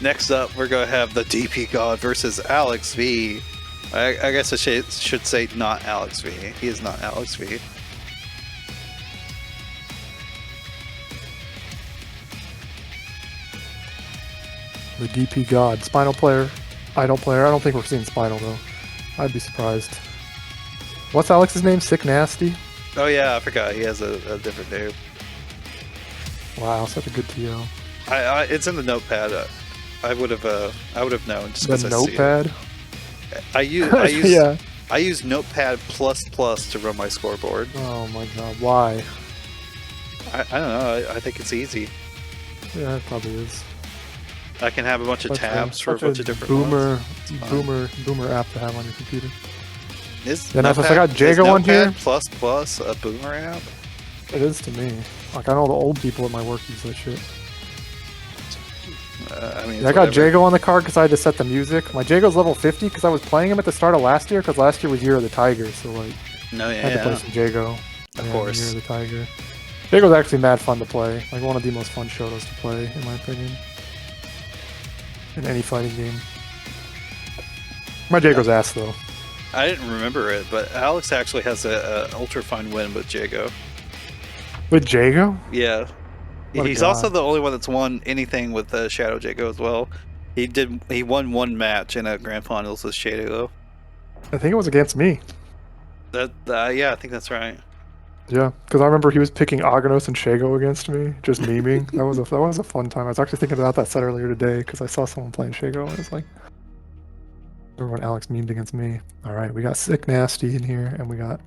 Next up, we're going to have the DP God versus NotAlexV. I guess I should say NotAlexV. He is NotAlexV. The DP God. Spinal player. Eyedol player. I don't think we're seeing Spinal, though. I'd be surprised. What's Alex's name? SikNa sty? Oh yeah, I forgot. He has a different name. Wow, such a good TO. It's in the notepad. I would have known just because I notepad? see it. I use yeah. I use Notepad++ to run my scoreboard. Oh my god, why? I don't know. I think it's easy. Yeah, it probably is. I can have a bunch of tabs for a bunch of different boomer app to have on your computer. Then I got Jago on here. Notepad++ a boomer app? It is to me. Like I know the old people at my work use that shit. I mean, I got Jago on the card because I had to set the music. My Jago's level 50 because I was playing him at the start of last year because last year was Year of the Tiger, so like I had to play some Jago. Of course. Year of the Tiger. Jago's actually mad fun to play. Like one of the most fun Shotos to play, in my opinion. In any fighting game. My Jago's ass though. I didn't remember it, but Alex actually has a ultra fine win with Jago. With Jago? Yeah. He's also the only one that's won anything with Shadow Jago as well. He won one match in a grand finals with Shadow. I think it was against me. Yeah, I think that's right. Yeah, because I remember he was picking Aghanos and Shago against me, just memeing. that was a fun time. I was actually thinking about that set earlier today because I saw someone playing Shago and I was like, remember when Alex memed against me? All right, we got SikNa sty in here and we got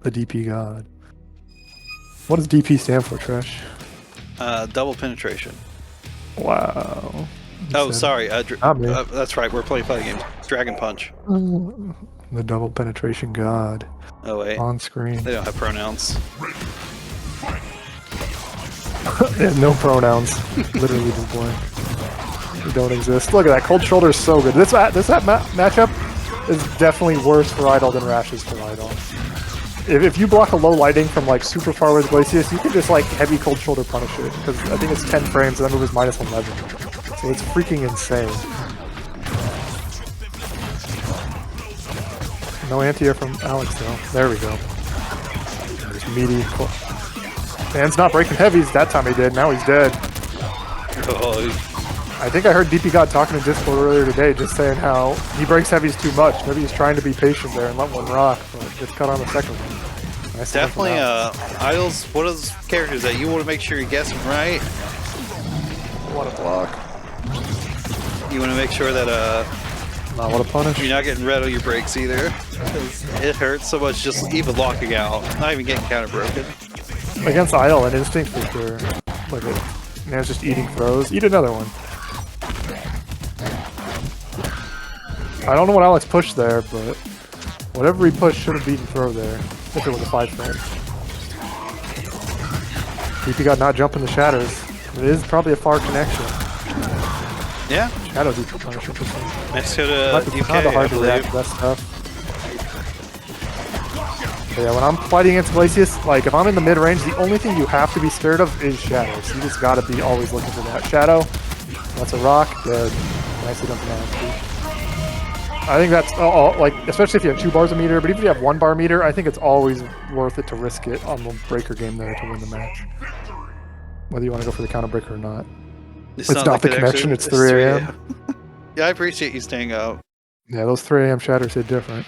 the DP God. What does DP stand for, Trash? Double penetration. Wow. Oh, sorry. That's right. We're playing fighting games. DragonPunched. The double penetration God. Oh wait. On screen. They don't have pronouns. Yeah, no pronouns. Literally just blank. They don't exist. Look at that. Cold shoulder is so good. This matchup is definitely worse for Eyedol than Rash is for Eyedol. If you block a low lighting from like super far away with Glacius, you can just like heavy cold shoulder punish it because I think it's 10 frames and that move is minus 11. So it's freaking insane. No anti-air from Alex though. There we go. There's meaty. Man's not breaking heavies. That time he did. Now he's dead. I think I heard DP God talking in Discord earlier today, just saying how he breaks heavies too much. Maybe he's trying to be patient there and let one rock, but gets cut on the second one. Nice. Definitely, Eyedol's one of those characters that you want to make sure you guess him right. What a block. You want to make sure that not what a punish. You're not getting rid of your breaks either. It hurts so much just even locking out, not even getting counter broken. Against Eyedol, an instinct for sure. Look at man's just eating throws. Eat another one. I don't know what Alex pushed there, but whatever he pushed should have beaten throw there, if it was a 5 frame. DP God not jumping the shadows. It is probably a far connection. Yeah. Shadow DP punish. Next go to UK, kind of hard to react to that stuff. But yeah, when I'm fighting against Glacius, like if I'm in the mid range, the only thing you have to be scared of is shadows. You just gotta be always looking for that shadow. That's a rock. Good. Nicely done from Alex. I think that's like, especially if you have 2 bars of meter, but even if you have 1 bar meter, I think it's always worth it to risk it on the breaker game there to win the match. Whether you want to go for the counter breaker or not. It's not the connection, it's 3 AM. Yeah, I appreciate you staying up. Yeah, those 3 AM shatters hit different.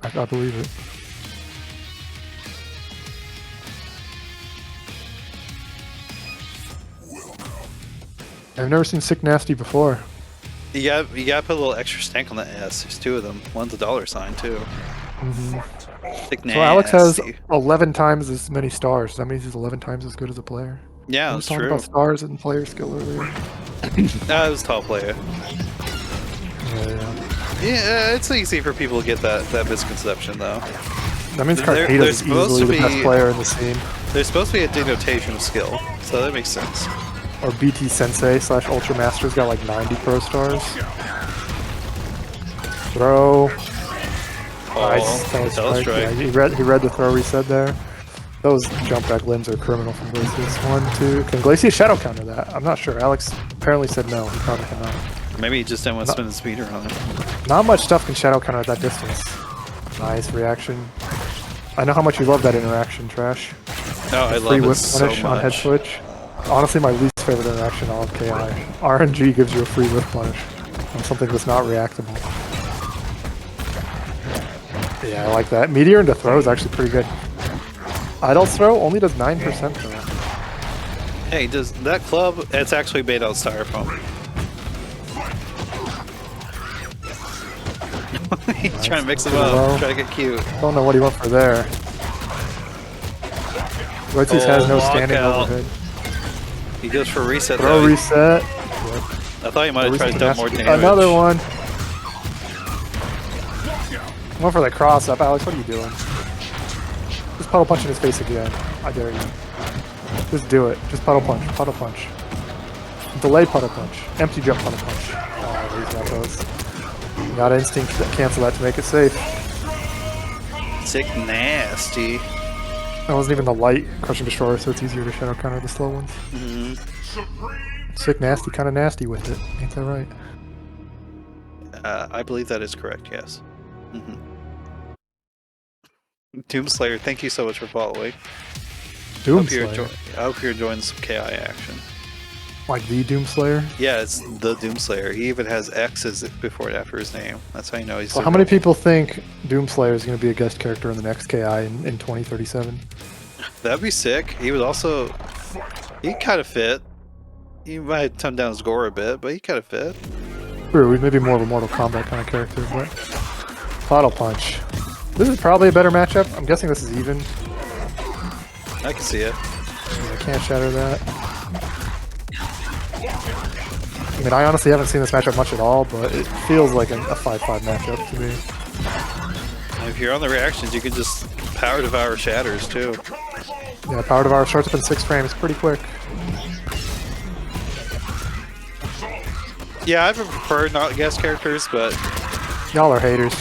I believe it. I've never seen SikNa sty before. You gotta put a little extra stank on the S. There's 2 of them. One's a $sign too. So Alex has 11 times as many stars. That means he's 11 times as good as a player. Yeah, that's true. We were talking about stars and player skill earlier. No, it was top player. Yeah, it's easy for people to get that misconception though. That means Cartado is easily the best player in the scene. There's supposed to be a denotation of skill, so that makes sense. Or BT Sensei / Ultra Master's got like 90 pro stars. Throw. Nice. Yeah, he read the throw he said there. Those jump back limbs are criminal from Glacius. 1, 2. Can Glacius shadow counter that? I'm not sure. Alex apparently said no. He probably cannot. Maybe he just didn't want to spin the speeder on it. Not much stuff can shadow counter at that distance. Nice reaction. I know how much you love that interaction, Trash. Oh, I love it so much. On head switch. Honestly, my least favorite interaction on KI. RNG gives you a free whiff punish on something that's not reactable. Yeah, I like that. Meteor into throw is actually pretty good. Eyedol's throw only does 9% though. Hey, does that club? It's actually made out of styrofoam. He's nice. Trying to mix them up, trying to get cute. Don't know what he went for there. Glacius has no standing overhead. He goes for reset. Throw though. Reset. I thought he might have tried to do more damage. Another one. Went for that cross up. Alex, what are you doing? Just puddle punch in his face again. I dare you. Just do it. Just puddle punch. Puddle punch. Delayed puddle punch. Empty jump puddle punch. Oh, he's got those. You gotta instinct cancel that to make it safe. SikNa sty. That wasn't even the light crushing destroyer, so it's easier to shadow counter the slow ones. SikNa sty, kind of nasty with it. Ain't that right? I believe that is correct. Yes. Doomslayer, thank you so much for following. Doomslayer. I hope you're enjoying some KI action. Like the Doomslayer? Yeah, it's the Doomslayer. He even has X's before and after his name. That's how you know he's. Well, how many people think Doomslayer is going to be a guest character in the next KI in 2037? That'd be sick. He was also. He kind of fit. He might tone down his gore a bit, but he kind of fit. True, he's maybe more of a Mortal Kombat kind of character, but. Puddle Punch. This is probably a better matchup. I'm guessing this is even. I can see it. I can't shatter that. I mean, I honestly haven't seen this matchup much at all, but it feels like a 5-5 matchup to me. And if you're on the reactions, you can just power devour shatters too. Yeah, power devour starts up in 6 frames pretty quick. Yeah, I prefer not guest characters, but y'all are haters.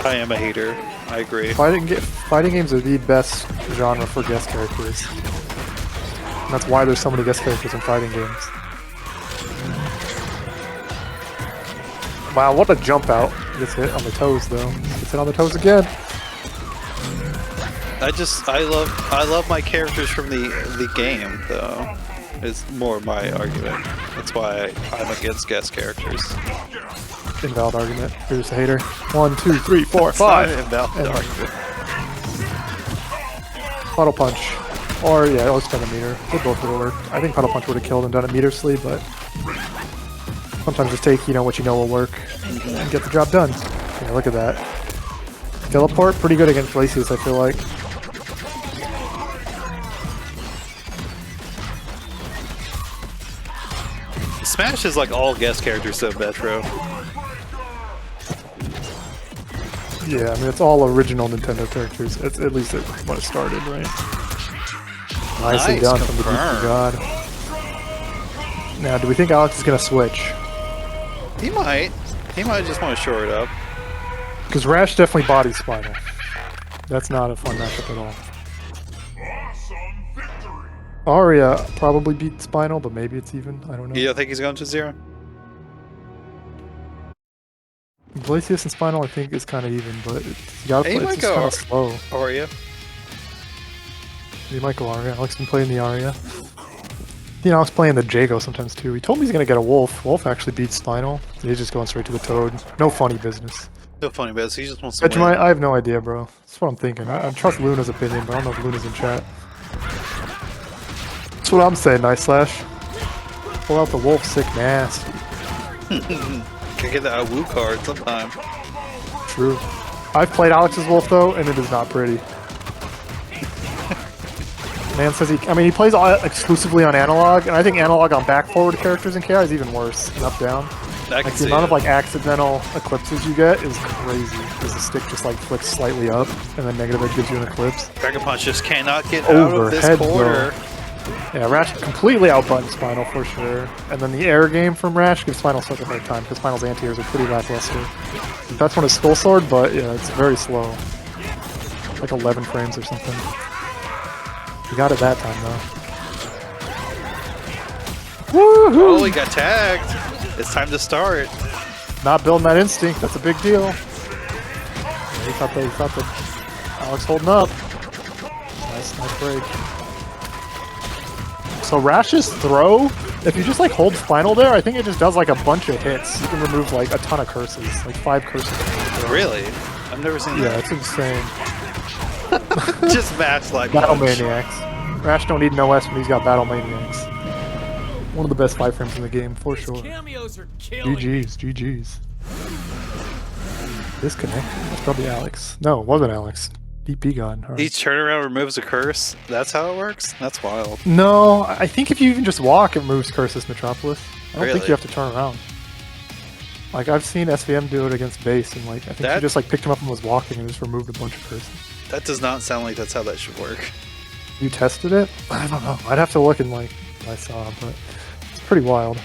I am a hater. I agree. Fighting games are the best genre for guest characters. And that's why there's so many guest characters in fighting games. Wow, what a jump out. Gets hit on the toes though. Gets hit on the toes again. I love my characters from the game though. Is more my argument. That's why I'm against guest characters. Invalid argument. Here's the hater. 1, 2, 3, 4, 5. Invalid argument. Puddle punch. Or yeah, I'll spend a meter. They both would have worked. I think puddle punch would have killed and done it metersly, but sometimes just take, what you know will work and get the job done. Yeah, look at that. Teleport, pretty good against Glacius, I feel like. Smash is like all guest characters so Metro. Yeah, I mean it's all original Nintendo characters. It's at least when it started, right? Nicely Nice, done from the Deep God. Now, do we think Alex is gonna switch? He might. He might just want to shore it up. Because Rash definitely bodies Spinal. That's not a fun matchup at all. Arya probably beat Spinal, but maybe it's even. I don't know. You don't think he's going to 0? Glacius and Spinal, I think, is kind of even, but you gotta play. It's just kind of slow. Arya. He might go Arya. Alex been playing the Arya. Alex playing the Jago sometimes too. He told me he's gonna get a Wolf. Wolf actually beats Spinal. He's just going straight to the Toad. No funny business. No funny business. He just wants to win. I have no idea, bro. That's what I'm thinking. I trust Luna's opinion, but I don't know if Luna's in chat. That's what I'm saying, Nice Slash. Pull out the Wolf, SikNa sty. Can get that Woo card sometime. True. I've played Alex's Wolf though, and it is not pretty. Man says he plays exclusively on analog, and I think analog on back forward characters in KI is even worse than up down. Like the amount of accidental eclipses you get is crazy. Because the stick just flicks slightly up, and then negative edge gives you an eclipse. DragonPunched just cannot get out of this corner. Yeah, Rash completely outbuttoned Spinal for sure. And then the air game from Rash gives Spinal such a hard time because Spinal's anti-airs are pretty lackluster. That's one is Skull Sword, but yeah, it's very slow. Like 11 frames or something. You got it that time though. Woohoo! Oh, he got tagged. It's time to start. Not building that instinct. That's a big deal. Yeah, he thought that Alex holding up. Nice break. So Rash's throw, if you just like hold Spinal there, I think it just does like a bunch of hits. You can remove like a ton of curses, like 5 curses. Really? I've never seen that. Yeah, it's insane. Just max like Battle Maniacs. Rash don't need no S when he's got Battle Maniacs. One of the best 5 frames in the game, for sure. GG's. Disconnect. That's probably Alex. No, it wasn't Alex. DP God. Right. Each turnaround removes a curse. That's how it works? That's wild. No, I think if you even just walk, it moves curses Metropolis. I don't think you have to turn around. Like, I've seen SVM do it against base, and like, I think she just like picked him up and was walking and just removed a bunch of curses. That does not sound like that's how that should work. You tested it? I don't know. I'd have to look and like what I saw, but it's pretty wild.